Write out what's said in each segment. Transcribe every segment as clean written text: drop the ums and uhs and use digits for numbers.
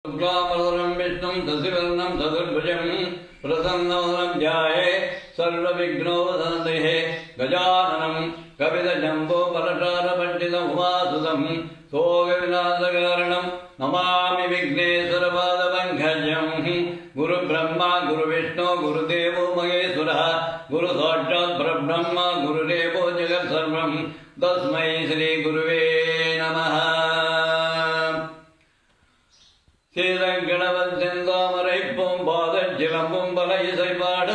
शुक्लांबरधरं विष्णुं शशिवर्णं चतुर्भुजं प्रसन्नवदनं ध्याये सर्वविघ्नोपशान्तये गजाननं कपितजम्बोफलसारपण्डितमुमासुतं सोगविनाशकारणं नमामि विघ्नेश्वरपादपङ्कजं गुरुब्रह्मा गुरुविष्णु गुरुदेवो महेश्वरः गुरुसाक्षात् परब्रह्म गुरुदेवो जगत्सर्वं तस्मै श्रीगुरुवे नमः. சீதங்கணவன் செந்தாமரைப்போம் பாதச்சிலம்பும் பல இசைப்பாட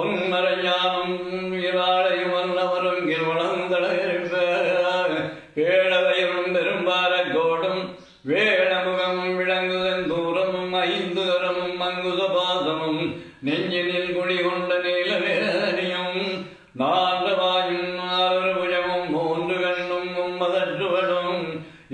உன்மறைஞானும் இராளையும் வல்லவரும் கிழ்வளந்தளர்ப்ப வேளவையும் பெரும்பாரக்கோடும் வேளமுகமும் விளங்குதன் தூரமும் ஐந்து தரமும் மங்குசபாசமும் நெஞ்சினில் குடிகொண்ட நீலவேணியும் நான்கவாயும் ஆறு புஜமும் மூன்று கண்ணும் மும்மதற்றுவடும்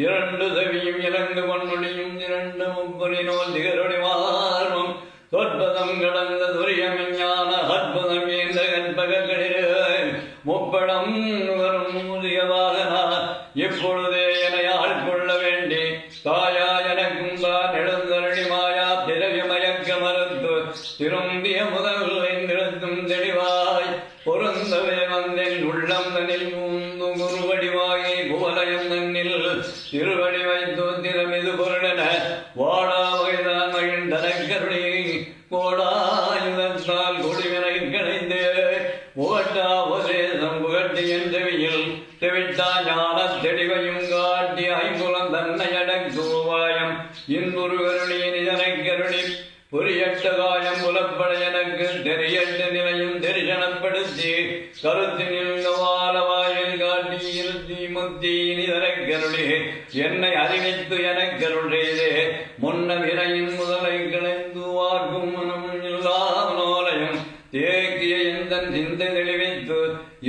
இரண்டு செவியும் இறங்கு கொண்டொழியும் இரண்டு முப்புரினோல் திகரொடி மாறும் சொற்பதம் கடந்த துரியமெஞ்ஞான அற்புதம் ஏந்த கற்பகளில் முப்படம் வரும் முதியவாகனா இப்பொழுதே என ஆட்கொள்ள வேண்டி தாயா எனக்கும் தான் எழுந்தருளி மாயா பிறவி மயக்க மறுத்து திரும்பிய முதல் நிறுத்தும் தெளிவாய் பொருந்தவே வந்தென் உள்ளம் தனில் மூந்து குருவடிவாகி குவலயம் தன்னில் திருவடி வைத்து திறமிது பொருளென வாடா வகைதான் மகிழ்ந்தனக்கருளி கோடாயுதத்தால் குடிவினை கணைந்து முகட்டா உபதேசம் புகட்டி என் செவியில் செவிட்டா ஞான தெளிவையும் காட்டி ஐம்புலம் தன்னை அடக்குவாயம் இன்புரு கருளி நிதனை கருளி புரியட்ட காயம் புலப்பட எனக்கு தெரியட்ட நிலையும் தரிசனப்படுத்தி கருத்தினில் வாழவாயில் காட்டி இருத்தி முத்தி நிதனை கருளி என்னை அறிவித்து எனக்கருளே முன்ன வினையின் முதலை கிளைந்து வாக்கும் மனம் இல்லாமலோலையும் தேக்கிய எந்த சிந்தை தெளிவித்து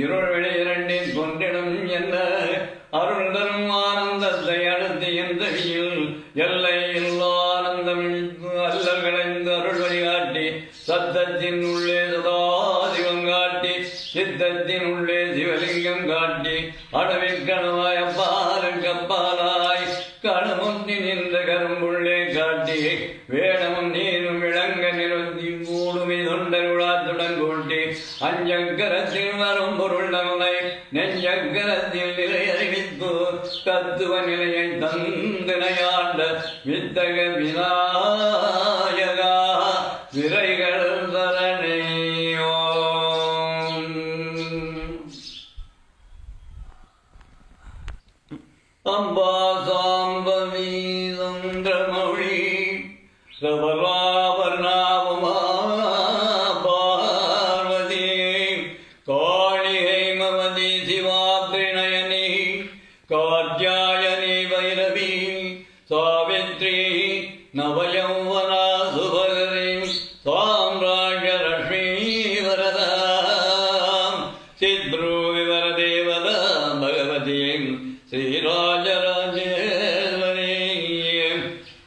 இருள் விழி இரண்டின் கொண்டிடும் என்ன அருள் தரும் ஆனந்தத்தை அடுத்து எந்த எல்லை இல்லானந்தம் அல்லல் களைந்து அருள் வழிகாட்டி சத்தத்தின் உள்ளே சதாசிவம் காட்டி சித்தத்தின் உள்ளே சிவலிங்கம் காட்டி அடவில் கணவாய் அப்பாலுக்கு அப்பாலாய் கணமுற்றி நின்ற கரும்புள்ளே காட்டி வேடமும் நீரும் விளங்க நிறுத்தி மூடுமை தொண்டருளாத்துடன் கூட்டி அஞ்சக்கரத்தில் வரும் பொருள் நம்மை நெஞ்சக்கரத்தில் நிலை அறிவித்து தத்துவ நிலையை தந்தனையாண்ட வித்தக விநாயகா விரைகள் சரணையோ. அம்பா சாம்பவி சந்திரமொழி சபராபர்ணாவமா பார்வதி காளிகை மமதி சிவாத்ரிநயனி காத்யாயனி வைரவி சாவித்ரி நவயௌவனா சுபகரி சாம்ராஜ்ய லக்ஷ்மீ வரதா சித்ரு விவரதேவதா பகவதி ஸ்ரீராஜராஜேஸ்வரி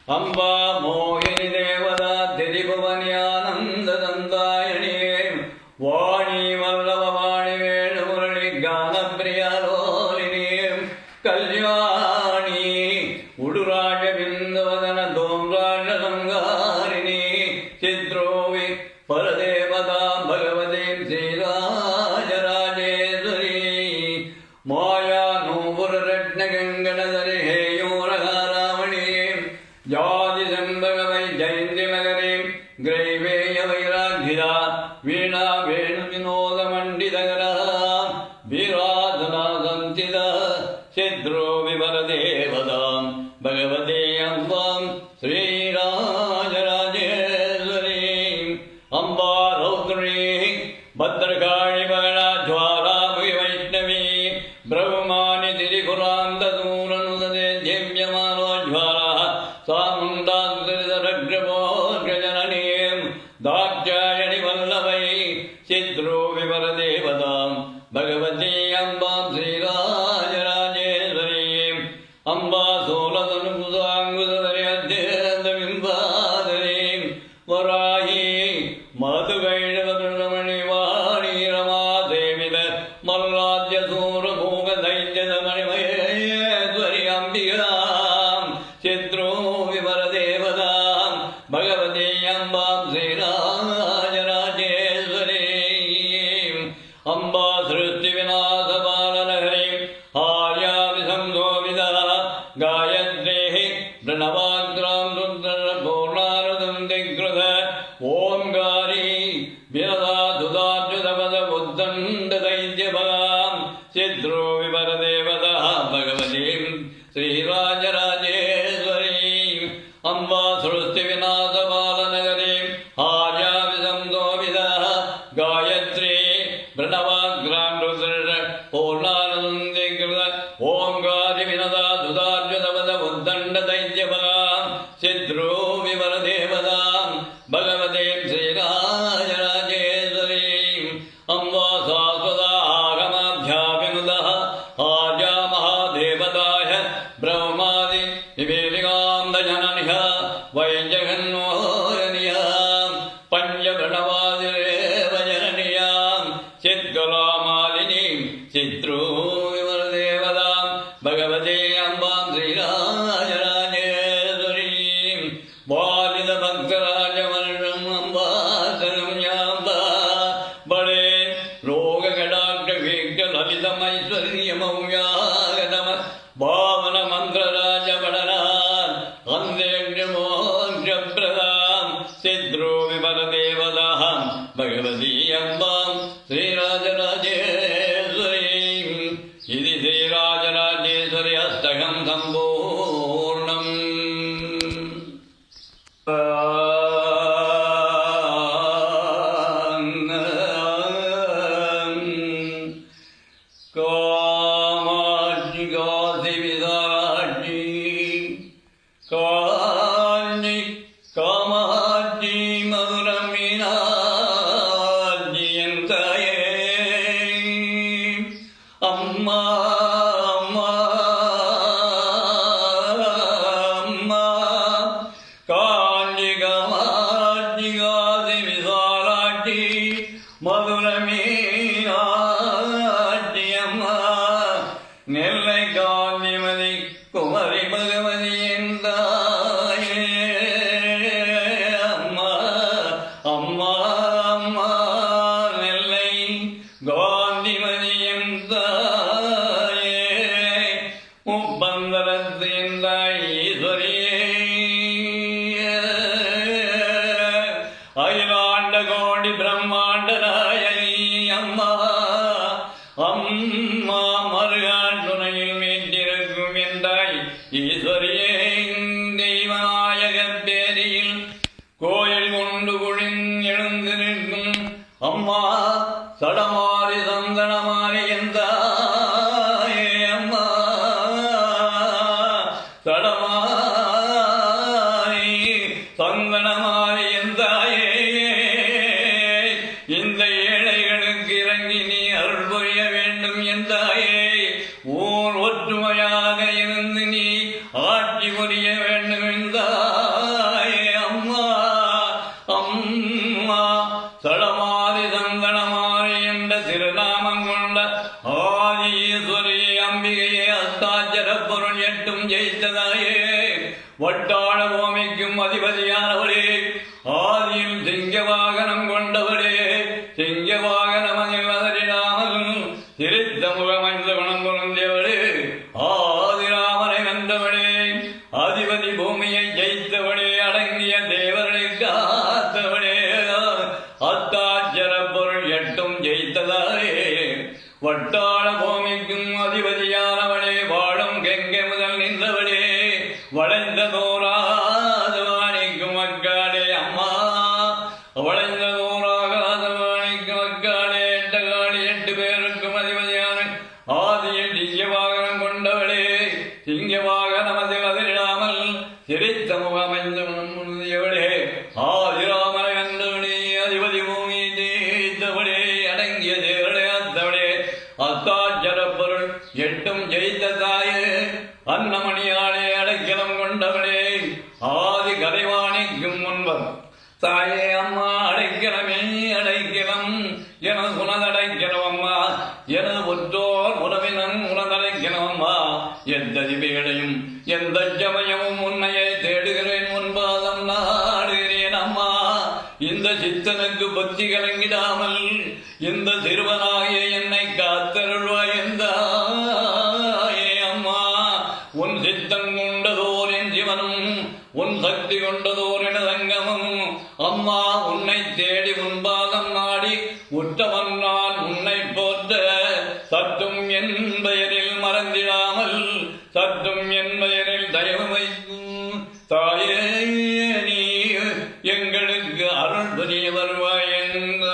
அம்பா மோகினி தேவதா திரிபுவனி ஆனந்த தந்தாயணி வாணி வல்லவ வாணி வேணு முரளி கானப்பிரியாலோலினி கல்யாணி உடுராஜ பிந்துவதன தோம்ராஜ சங்காரிணி சித்ரோவி பரதேவதா பகவதி ஸ்ரீராஜராஜேஸ்வரி மாயா நூபுர ரத்ன கங்கணதரி ஹேயோரகாராவணி ஜாதி செம்பகவை ஜெயந்தி மகரே கிரைவேய வைராகிரா வீணா வேணு வினோத மண்டிதகரா வீராதனா சந்தித சித்ரோ விவரதேவதாம் பகவதே அம்பாம் ஸ்ரீராஜராஜேஸ்வரி அம்பா ரௌத்ரி பத்ரகாளி மகளா ஜ்வாலா வைஷ்ணவி பிரம்மமானி திரிபுராந்த தூரனுதே திவ்யமானோ ஜ்வாலா சாமுண்டாந்தரிதரக்ரமோர்கஜனனீம் தாட்சாயணி வல்லவை சித்ரோ விவரதேவதாம் பகவதி அம்பாம் ஸ்ரீராஜராஜேஸ்வரி அம்பா சோலதனு புதாங்குதரி அத்தியந்த பிம்பாதரி வராகி மதுகைழவமணி வாணி ரமா தேவித மல்லாத்ய சூர பூக தைஜதமணிமயேஸ்வரி அம்பிகா சித்ரோ விவரதேவ பகவதி அம்பாம் ஸ்ரீராஜராஜேஸ்வரி அம்பா சிருஷ்டி விநாச பாலநகரி ஆர்யாவி சம்சோவிதா காயத்ரே பிரணவாக்ராம் ருத்ர பூர்ணாரதம் திக்ருத ஓம்காரி விரதா துதார்ஜுதபத உத்தண்ட தைத்யபகாம் சித்ரோ விவர தேவதா பகவதி ஸ்ரீராஜராஜேஸ்வரி அம்பா சிருஷ்டி விநாச பாலநகரி ஆர்யாவி சம்சோவிதா காயத்ரே பிரணவாக்ராம் ருத்ர பூர்ணாரதம் திக்ருத ஓம்காரி விரதா துதார்ஜுதபத உத்தண்ட தைத்யபகாம் சித்ரோ விவர தேவதாம் பகவதே ஸ்ரீராஜராஜேஸ்வரி அம்பா சாஸ்வதா ஆகமாத்யாபினுதா ஆர்யா மகாதேவதாய பிரம்மாதி விவேலிகாந்த ஜனனிய வைஜகன்மோகனியாம் பஞ்சபிரணவாதிரேவ ஜனனியாம் சித்கலாமாலினி சித்ரோ விவர தேவதாம் பகவதே அம்பாம் ஸ்ரீராஜராஜேஸ்வரி வாலித பக்தராஜவர்ணம் அம்பாசனம் ஞாபா படே ரோககடாட்ட வீக்க லலிதமைஸ்வர்யமௌயாக நம பாவன மந்திரராஜ படனான் அந்தேஜமோஜப்ரதாம் சித்ரோ விபர தேவதாம் பகவதி அம்பாம் ஸ்ரீராஜராஜேஸ்வரி இது ஸ்ரீராஜராஜேஸ்வரி அஷ்டகம் சம்பூர்ணம் காமாட்சி காசி விசாலாட்சி காஞ்சி காமாட்சி மதுரம் மீனாட்சி என் தாயே அம்மா அம்மா அம்மா காஞ்சி காமாட்சி காசி விசாலாட்சி மதுர மீனாட்சி அம்மா நெல்லை காந்திமதி குமரி பகவதி என் தாயே அம்மா அம்மா அம்மா நெல்லை காந்திமதி என் தாயே முப்பந்தரத்து என் தாய் ஈஸ்வரியே அகிலாண்ட கோடி பிரம்மாண்ட நாயகி அம்மா அம்மா மருகான் துணையில் வீட்டிருக்கும் என்றாய் ஈஸ்வரியே தெய்வநாயக பேரியில் கோயில் கொண்டு குழிந்தெழுந்து நிற்கும் அம்மா சடமாரி சந்தனமாரி என்றாயே அம்மா சடமாரி சந்தனமாரி என்றாயே இந்த ஏழைகளுக்கு இறங்கி நீ அருள் புரிய வேண்டும் என்றாயே ஊர் ஒற்றுமையாக இருந்து நீ ஆட்சி புரிய வேண்டும் என்றாயே அம்மா அம்மா சடமாரி சந்தனமாரி என்ற திருநாமம் கொண்ட ஆதீஸ்வரி அம்பிகையே அஸ்தாச்சர பொருள் எட்டும் ஜெயித்ததாயே வட்டாள பூமிக்கும் அதிபதியானவளே ஆதியில் சிங்க வாகனம் கொண்டவளே சிங்க வாகனம் அதிபதிராமல் சிரித்த முகமைந்த குணம் பொருந்தியவளே ஆதிராமனை வென்றவளே அதிபதி பூமியை ஜெயித்தவளே அடங்கிய தேவர்களை காத்தவளே அத்தாச்சர பொருள் எட்டும் ஜெயித்ததாலே வட்டாள பூமிக்கும் அதிபதியானவளே வாழும் கெங்கை முதல் நின்றவளே வளைந்த தோராதவாணிக்கும் மக்காளே அம்மா வளைந்த தோராகாதவாணிக்கும் மக்காளே எட்டகாளி 8 பேருக்கும் அதிபதியான ஆதியில் சிங்கவாகனம் கொண்டவளே சிங்கவாகனம் அதிடாமல் சிரித்த முகமைந்த முந்தியவளே ஆதிராமனை வென்றவளே அதிபதி பூமி ஜெயித்தவளே அடங்கிய தேவளே அத்தவளே அத்தாச்சர பொருள் எட்டும் ஜெயித்த தாயே அன்னமணியாளே அடைக்கலம் கொண்டவளே ஆதி கலைவாணிக்கும் முன்பர் தாயே அம்மா அடைக்கலமே அடைக்கலம் எனது உனதடைக்கலம் அம்மா எனது ஒற்றோர் உறவினன் உனதடைக்கலம் அம்மா எந்த திவேளையும் எந்த சமயமும் உன்னையை தேடுகிறேன் முன்பாதம் நாடுகிறேன் இந்த சித்தனுக்கு பக்தி கலங்கிடாமல் இந்த சிறுவனாகிய என்னை காத்தருள்வாய் என்றாயே அம்மா. உன் சித்தம் கொண்டதோர் என் சிவனும் உன் சக்தி கொண்டதோர் என சங்கமும் அம்மா. உன்னை தேடி உன் பாதம் நாடி உற்றவன் நான் உன்னை போற்ற சற்றும் என் பெயரில் மறந்திடாமல் சற்றும் என் பெயரில் தயவு வைக்கும் தாயே நீ எங்களுக்கு அருள் புரிய வருவாய் என்றாயே.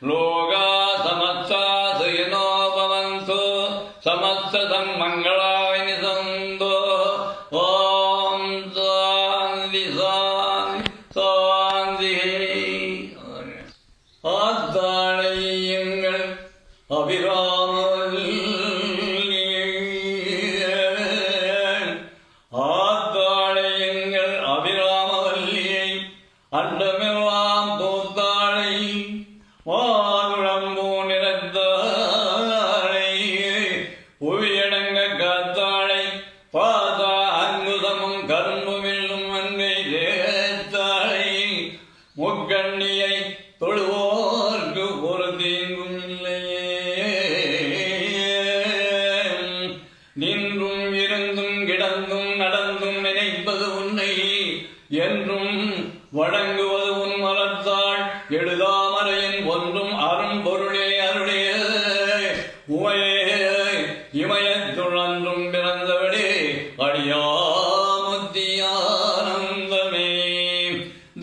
லோகா சமஸ்தா சுயினோ பவந்தோ சமஸ்தம் மங்களாய் நிசந்தோ. ஓம் சாந்தி சாந்தி சாந்தி. ஆத்தாளை எங்கள் அபிராமவல்லி, ஆத்தாளை எங்கள் அபிராமவல்லியை அண்டமெல்லாம் தோத்தாளை மாதுளம்பூ நிறத்தாளை புவியடங்க காத்தாளை பாதா அங்குதமும் கரும்புமில்லும் அன்னை தேத்தாளை முக்கண்ணியை தொழுவோர்க்கு ஒரு தீங்கும் இல்லையே. நின்றும் இருந்தும் கிடந்தும் நடந்தும் நினைப்பது உன்னை என்றும் வணங்குவது உன் மலர்த்தாள் எழுதாமறையின் ஒன்றும் அரும் பொருளே அருளே உமையே இமயத்துழன்றும் பிறந்தவளே அடியாமுத்தியானந்தமே.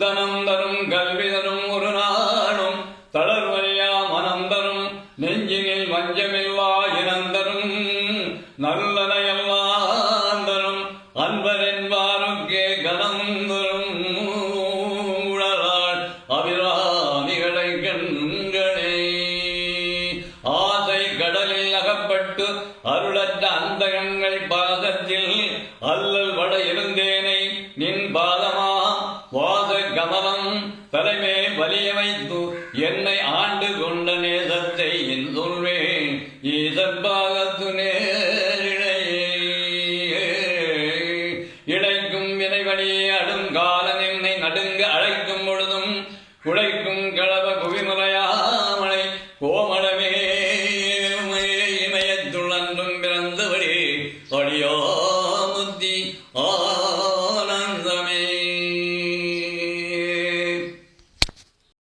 தனம் தரும் கல்வி தரும் ஒரு நாளும் தளர்வறியா மனம் தரும் நெஞ்சினில் வஞ்சமில்லா இனந்தரும் நல்லனையெல்லாம் தரும் அன்பர் என்பாருக்கே கனம் தரும் உழலாள் அபிராமிகளை கண்களே. ஆசை கடலில் அகப்பட்டு அருளற்ற அந்தகங்கள் பாதத்தில் அல்லல் வட இருந்தேனை நின் பாதமா வாச கமலம் தலைமே வலிய வைத்து என்னை ஆண்டு கொண்ட நேசத்தை என் சொல்வேன் ஈசற்பாகத்துனே.